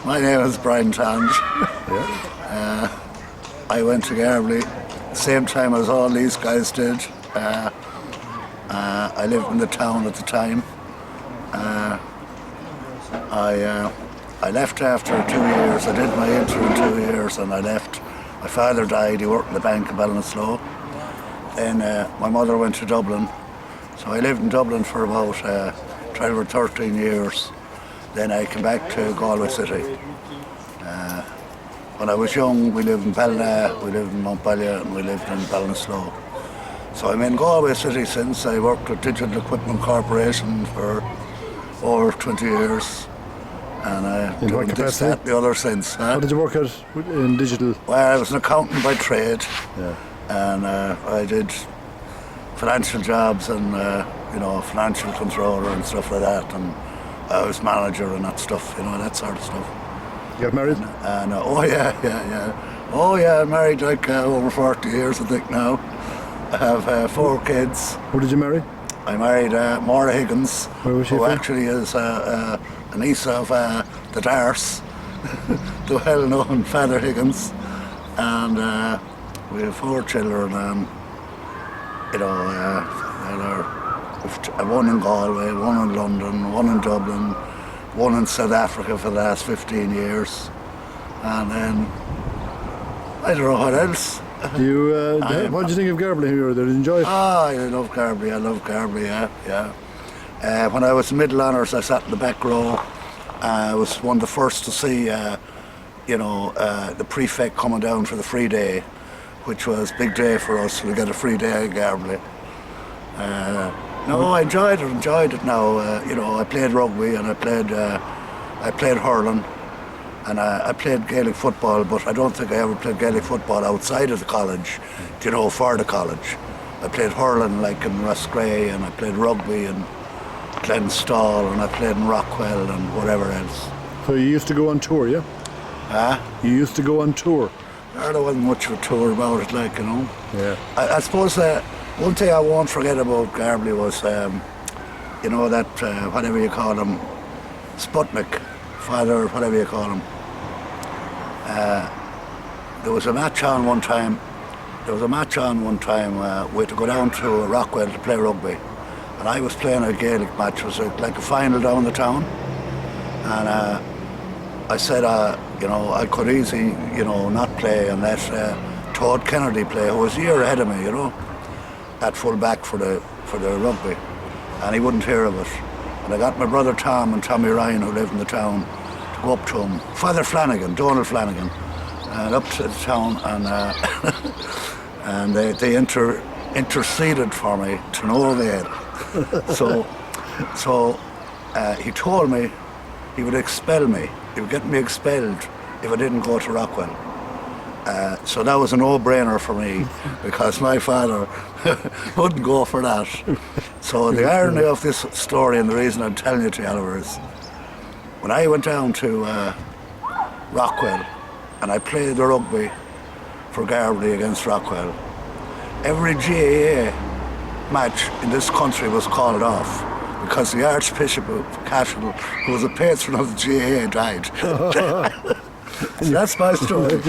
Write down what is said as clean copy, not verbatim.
My name is Brian Tonge. I went to Garbally the same time as all these guys did. I lived in the town at the time. I left after 2 years. I did my intern in 2 years and I left. My father died. He worked in the bank in Balliınasloe. Then my mother went to Dublin. So I lived in Dublin for about 12 or 13 years. Then I came back to Galway City. When I was young, we lived in Balliina, we lived in Montpellier, and we lived in Ballinasloe. So I'm in Galway City since. I worked with Digital Equipment Corporation for over 20 years. And in what this, capacity? that, the other since. What did you work at in digital? Well, I was an accountant by trade. Yeah. And I did financial jobs and, financial controller and stuff like that. And I was manager and that stuff, that sort of stuff. You got married? And oh yeah. Oh yeah, I'm married like over 40 years I think now. I have 4 kids. Who did you marry? I married Maura Higgins, Where was she who from? actually is a niece of the Darce, the well-known Father Higgins. And we have 4 children and, one in Galway, one in London, one in Dublin, one in South Africa for the last 15 years. And then, I don't know what else. What did you think of Garbally when you were there? Did you enjoy it? I love Garbally, yeah. When I was in middle honours, I sat in the back row. I was one of the first to see, the prefect coming down for the free day, which was a big day for us. We got a free day at Garbally. No, I enjoyed it now. I played rugby and I played hurling and I played Gaelic football, but I don't think I ever played Gaelic football outside of the college, for the college. I played hurling like in Roscrea and I played rugby in Glenstall and I played in Rockwell and whatever else. So you used to go on tour, yeah? You used to go on tour? There wasn't much of a tour about it, Yeah. I suppose one thing I won't forget about Garbally was, whatever you call him, Sputnik, father, whatever you call him. There was a match on one time. We had to go down to Rockwell to play rugby. And I was playing a Gaelic match. It was like a final down the town. And I said, I could easily, not play and let Todd Kennedy play, who was a year ahead of me, at full back for the rugby, and he wouldn't hear of it. And I got my brother Tom and Tommy Ryan, who lived in the town, to go up to him. Father Flanagan, Donald Flanagan, and up to the town, and they interceded for me to no avail. So he told me he would expel me. He would get me expelled if I didn't go to Rockwell. So that was a no-brainer for me because my father wouldn't go for that. So the irony of this story and the reason I'm telling you, Oliver, is when I went down to Rockwell and I played the rugby for Garbally against Rockwell, every GAA match in this country was called off because the Archbishop of Cashel, who was a patron of the GAA, died. So that's my story.